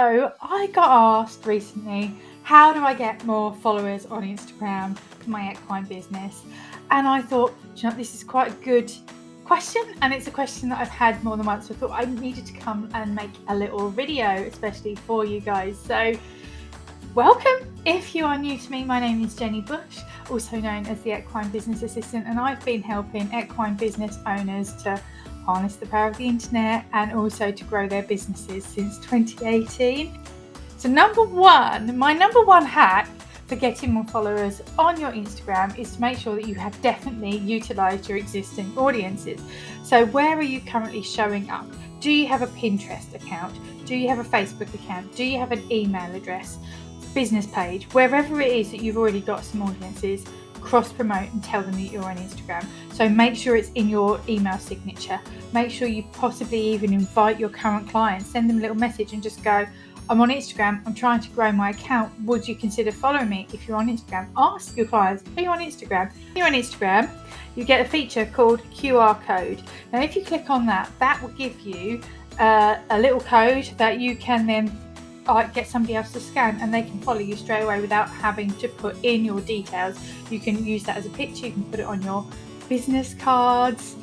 So I got asked recently, how do I get more followers on Instagram for my equine business? And I thought, this is quite a good question, and it's a question that I've had more than once. So I thought I needed to come and make a little video, especially for you guys. So welcome. If you are new to me, my name is Jenny Bush, also known as the Equine Business Assistant, and I've been helping equine business owners to harness the power of the internet and also to grow their businesses since 2018. So my number one hack for getting more followers on your Instagram is to make sure that you have definitely utilized your existing audiences. So where are you currently showing up? Do you have a Pinterest account? Do you have a Facebook account? Do you have an email address, business page? Wherever it is that you've already got some audiences, cross promote and tell them that you're on Instagram. So make sure it's in your email signature. Make sure you possibly even invite your current clients, send them a little message and just go, I'm on Instagram, I'm trying to grow my account, would you consider following me if you're on Instagram? Ask your clients, are you on Instagram? If you're on Instagram, you get a feature called QR code. Now if you click on that, that will give you a little code that you can then get somebody else to scan, and they can follow you straight away without having to put in your details. You can use that as a picture, you can put it on your business cards,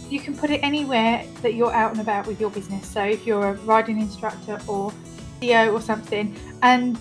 you can put it anywhere that you're out and about with your business. So if you're a riding instructor or CEO or something, and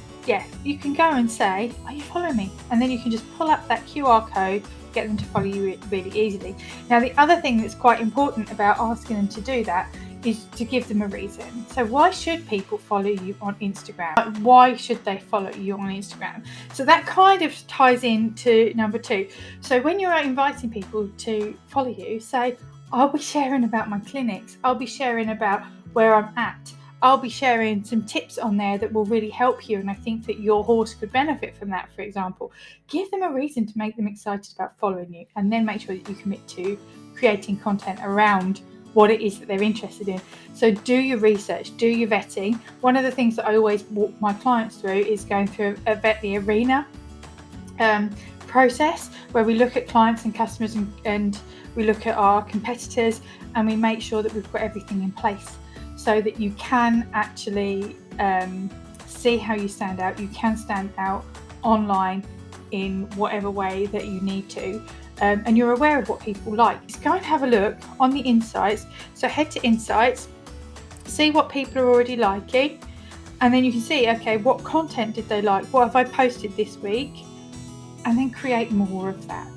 you can go and say, are you following me? And then you can just pull up that QR code, get them to follow you really easily. Now the other thing that's quite important about asking them to do that is to give them a reason. So why should people follow you on Instagram? Why should they follow you on Instagram? So that kind of ties into number two. So when you're inviting people to follow you, say, I'll be sharing about my clinics, I'll be sharing about where I'm at, I'll be sharing some tips on there that will really help you, and I think that your horse could benefit from that, for example. Give them a reason to make them excited about following you, and then make sure that you commit to creating content around what it is that they're interested in. So do your research, do your vetting. One of the things that I always walk my clients through is going through a vet the arena process, where we look at clients and customers and we look at our competitors, and we make sure that we've got everything in place so that you can actually see how you stand out. You can stand out online in whatever way that you need to. And you're aware of what people like. Just go and have a look on the insights. So head to insights, see what people are already liking, and then you can see, okay, what content did they like? What have I posted this week? And then create more of that.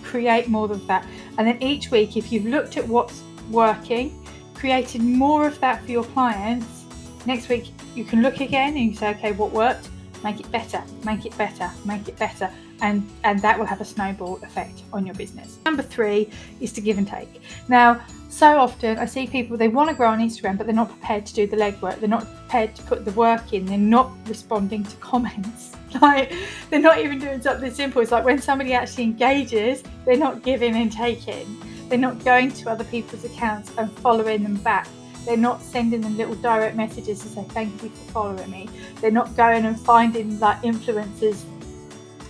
Create more of that. And then each week, if you've looked at what's working, created more of that for your clients, next week you can look again and you say, okay, what worked? Make it better, make it better, make it better. And that will have a snowball effect on your business. Number three is to give and take. Now, so often I see people, they want to grow on Instagram, but they're not prepared to do the legwork. They're not prepared to put the work in. They're not responding to comments. Like, they're not even doing something simple. It's like when somebody actually engages, they're not giving and taking. They're not going to other people's accounts and following them back. They're not sending them little direct messages to say, thank you for following me. They're not going and finding like influencers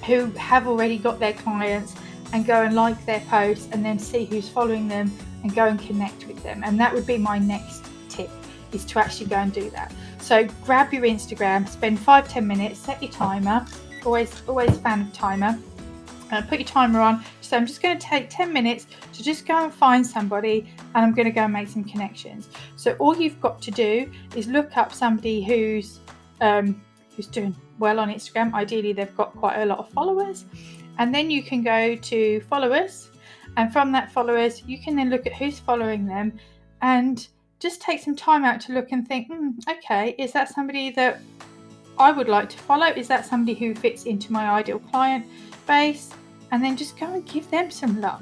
who have already got their clients and go and like their posts and then see who's following them and go and connect with them. And that would be my next tip, is to actually go and do that. So grab your Instagram, spend 5-10 minutes, set your timer. Always a fan of timer. Put your timer on. So I'm just going to take 10 minutes to just go and find somebody, and I'm going to go and make some connections. So all you've got to do is look up somebody who's doing well on Instagram. Ideally, they've got quite a lot of followers, and then you can go to followers, and from that followers, you can then look at who's following them, and just take some time out to look and think, okay, is that somebody that I would like to follow? Is that somebody who fits into my ideal client base? And then just go and give them some love.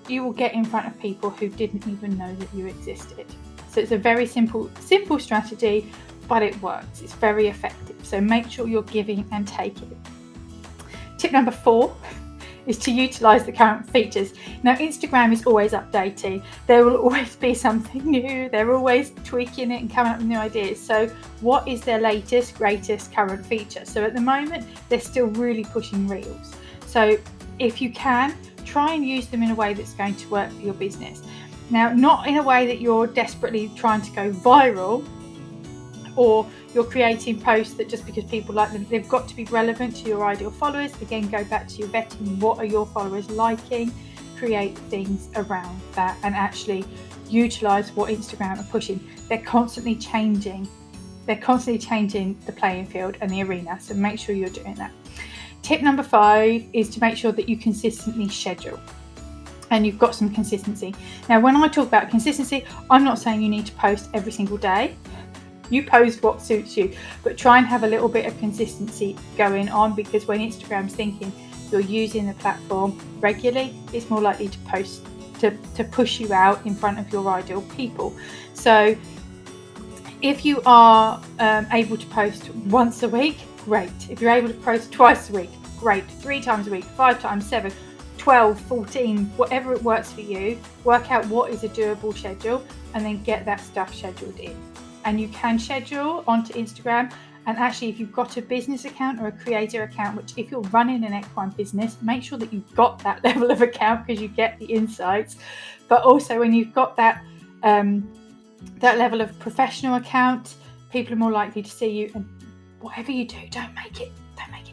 You will get in front of people who didn't even know that you existed. So it's a very simple strategy, but it works. It's very effective. So make sure you're giving and taking. Tip number 4 is to utilize the current features. Now, Instagram is always updating. There will always be something new. They're always tweaking it and coming up with new ideas. So what is their latest, greatest current feature? So at the moment, they're still really pushing Reels. So if you can, try and use them in a way that's going to work for your business. Now, not in a way that you're desperately trying to go viral, or you're creating posts that just because people like them, they've got to be relevant to your ideal followers. Again, go back to your vetting. What are your followers liking? Create things around that and actually utilize what Instagram are pushing. They're constantly changing the playing field and the arena, so make sure you're doing that. Tip number 5 is to make sure that you consistently schedule and you've got some consistency. Now, when I talk about consistency, I'm not saying you need to post every single day. You post what suits you, but try and have a little bit of consistency going on, because when Instagram's thinking you're using the platform regularly, it's more likely to post to push you out in front of your ideal people. So if you are able to post once a week, great. If you're able to post twice a week, great. 3 times a week, 5 times, 7, 12, 14, whatever it works for you. Work out what is a doable schedule and then get that stuff scheduled in. And you can schedule onto Instagram. And actually, if you've got a business account or a creator account, which if you're running an equine business, make sure that you've got that level of account because you get the insights. But also when you've got that level of professional account, people are more likely to see you. And whatever you do, don't make it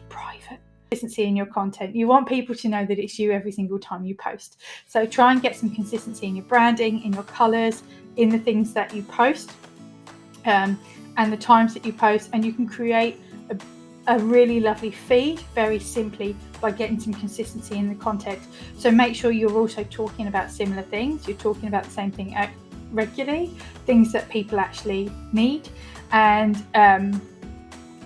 private. Consistency in your content. You want people to know that it's you every single time you post. So try and get some consistency in your branding, in your colors, in the things that you post. And the times that you post, and you can create a really lovely feed very simply by getting some consistency in the content. So make sure you're also talking about similar things. You're talking about the same thing regularly, things that people actually need. And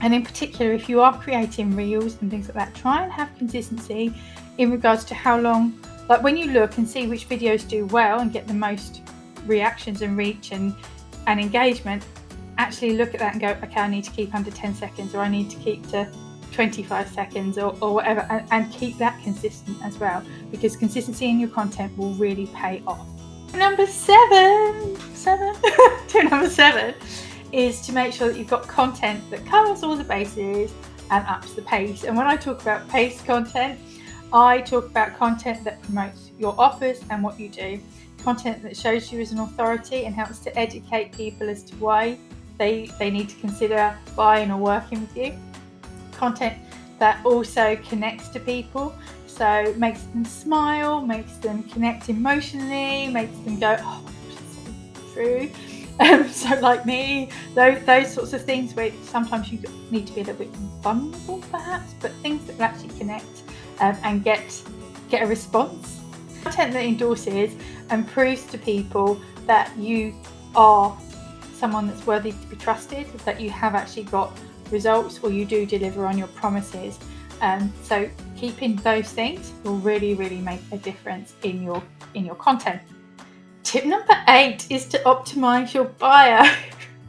in particular, if you are creating reels and things like that, try and have consistency in regards to how long, like when you look and see which videos do well and get the most reactions and reach and engagement, actually look at that and go, okay, I need to keep under 10 seconds, or I need to keep to 25 seconds or whatever, and keep that consistent as well, because consistency in your content will really pay off. Number 7 is to make sure that you've got content that covers all the bases and ups the pace. And when I talk about pace content, I talk about content that promotes your offers and what you do, content that shows you as an authority and helps to educate people as to why they need to consider buying or working with you. Content that also connects to people, so makes them smile, makes them connect emotionally, makes them go, oh my gosh, that's so true. So like me, those sorts of things where sometimes you need to be a little bit vulnerable perhaps, but things that will actually connect and get a response. Content that endorses and proves to people that you are someone that's worthy to be trusted, that you have actually got results, or you do deliver on your promises. So keeping those things will really, really make a difference in your content. Tip number 8 is to optimize your bio.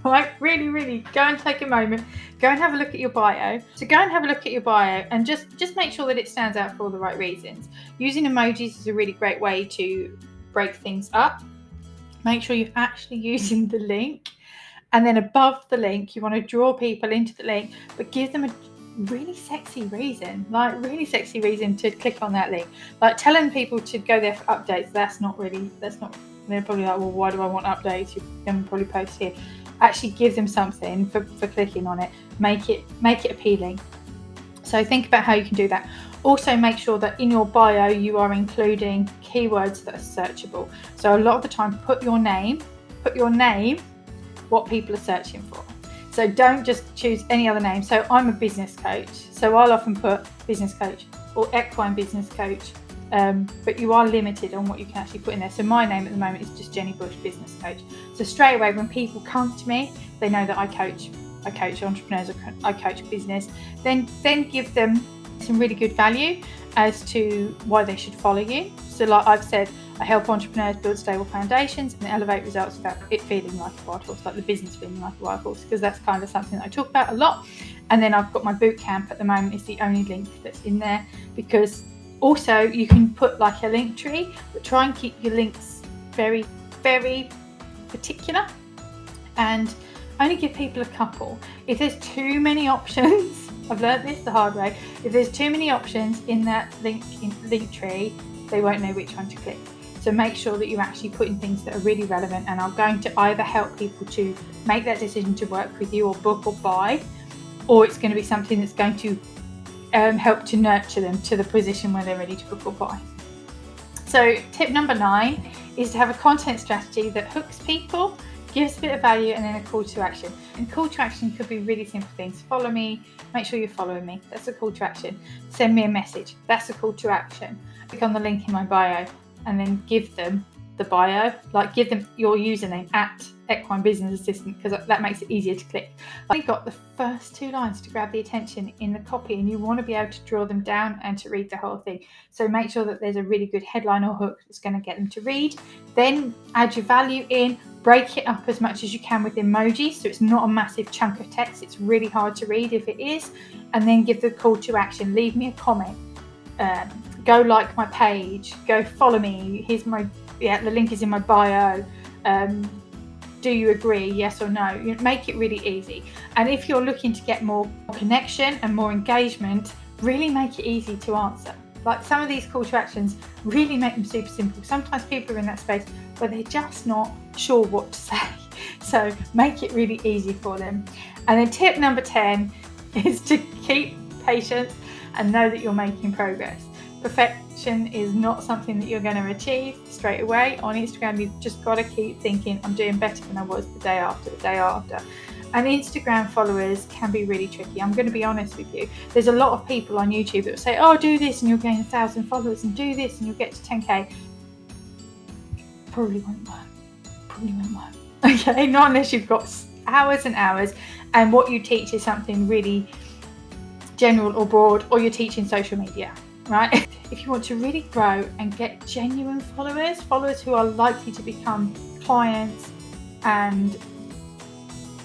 Right, really go and take a moment, go and have a look at your bio. So go and have a look at your bio and just make sure that it stands out for all the right reasons. Using emojis is a really great way to break things up. Make sure you're actually using the link. And then above the link, you want to draw people into the link, but give them a really sexy reason to click on that link. Like telling people to go there for updates, they're probably like, well, why do I want updates? You can probably post here. Actually give them something for clicking on it. Make it appealing. So think about how you can do that. Also make sure that in your bio, you are including keywords that are searchable. So a lot of the time, put your name, what people are searching for. So don't just choose any other name. So I'm a business coach, so I'll often put business coach or equine business coach, but you are limited on what you can actually put in there. So my name at the moment is just Jenny Bush Business Coach. So straight away when people come to me, they know that I coach entrepreneurs, I coach business. Then give them some really good value as to why they should follow you. So like I've said, I help entrepreneurs build stable foundations and elevate results without it feeling like a wild horse, like the business feeling like a wild horse, because that's kind of something that I talk about a lot. And then I've got my boot camp at the moment, is the only link that's in there, because also you can put like a link tree, but try and keep your links very, very particular and only give people a couple. If there's too many options, I've learned this the hard way, if there's too many options in that link tree, they won't know which one to click. So make sure that you're actually putting things that are really relevant and are going to either help people to make that decision to work with you or book or buy, or it's going to be something that's going to help to nurture them to the position where they're ready to book or buy. So tip number 9 is to have a content strategy that hooks people, gives a bit of value, and then a call to action. And call to action could be really simple things. Follow me, make sure you're following me. That's a call to action. Send me a message. That's a call to action. Click on the link in my bio and then give them the bio, like give them your username at Equine Business Assistant, because that makes it easier to click. You've got the first 2 lines to grab the attention in the copy, and you want to be able to draw them down and to read the whole thing. So make sure that there's a really good headline or hook that's going to get them to read. Then add your value in, break it up as much as you can with emojis, so it's not a massive chunk of text. It's really hard to read if it is. And then give the call to action. Leave me a comment. Go like my page. Go follow me. Here's the link is in my bio. Do you agree? Yes or no? You make it really easy. And if you're looking to get more connection and more engagement, really make it easy to answer. Like some of these call to actions, really make them super simple. Sometimes people are in that space where they're just not sure what to say. So make it really easy for them. And then tip number 10 is to keep patience and know that you're making progress. Perfection is not something that you're going to achieve straight away. On Instagram, you've just got to keep thinking, I'm doing better than I was the day after, the day after. And Instagram followers can be really tricky. I'm going to be honest with you. There's a lot of people on YouTube that will say, oh, do this and you'll gain 1,000 followers, and do this and you'll get to 10k. Probably won't work. Okay, not unless you've got hours and hours and what you teach is something really general or broad, or you're teaching social media. Right? If you want to really grow and get genuine followers who are likely to become clients and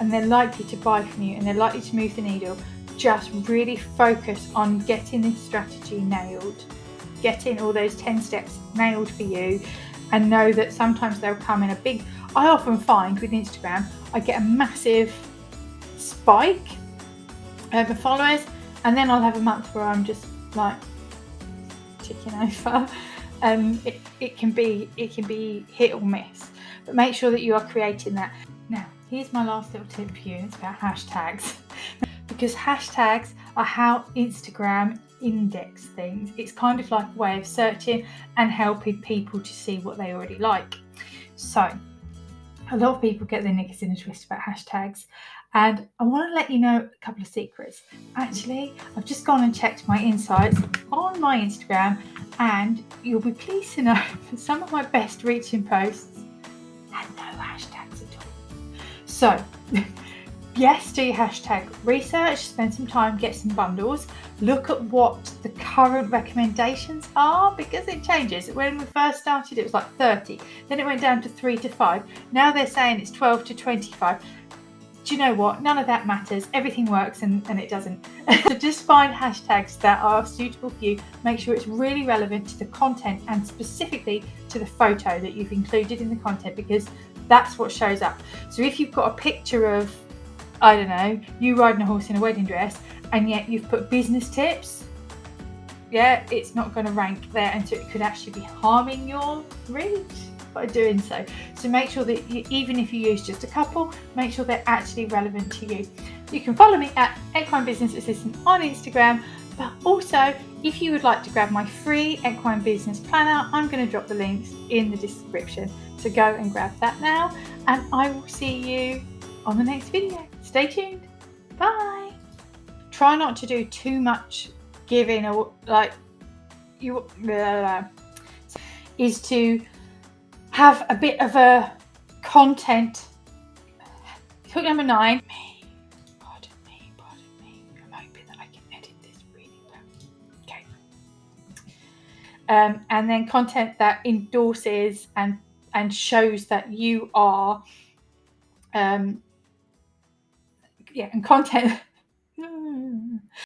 they're likely to buy from you and they're likely to move the needle, just really focus on getting this strategy nailed, getting all those 10 steps nailed for you, and know that sometimes they'll come in I often find with Instagram, I get a massive spike of followers, and then I'll have a month where I'm just like ticking over. It can be hit or miss, but make sure that you are creating that. Now, here's my last little tip for you. It's about hashtags, because hashtags are how Instagram index things. It's kind of like a way of searching and helping people to see what they already like. So a lot of people get their knickers in a twist about hashtags, and I want to let you know a couple of secrets. Actually, I've just gone and checked my insights on my Instagram, and you'll be pleased to know that some of my best reaching posts had no hashtags at all. So yes, do your hashtag research, spend some time, get some bundles, look at what the current recommendations are, because it changes. When we first started, it was like 30, then it went down to 3 to 5. Now they're saying it's 12 to 25. Do you know what? None of that matters. Everything works and it doesn't. So just find hashtags that are suitable for you. Make sure it's really relevant to the content and specifically to the photo that you've included in the content, because that's what shows up. So if you've got a picture of, I don't know, you riding a horse in a wedding dress, and yet you've put business tips, yeah, it's not going to rank there, and so it could actually be harming your reach by doing so. So make sure that even if you use just a couple, make sure they're actually relevant to you. You can follow me at Equine Business Assistant on Instagram, but also if you would like to grab my free Equine Business Planner, I'm going to drop the links in the description. So go and grab that now, and I will see you on the next video. Stay tuned. Bye. Try not to do too much giving, or is to have a bit of a content. Hook number 9. Pardon me. I'm hoping that I can edit this really well. Okay. And then content that endorses and shows that you are and content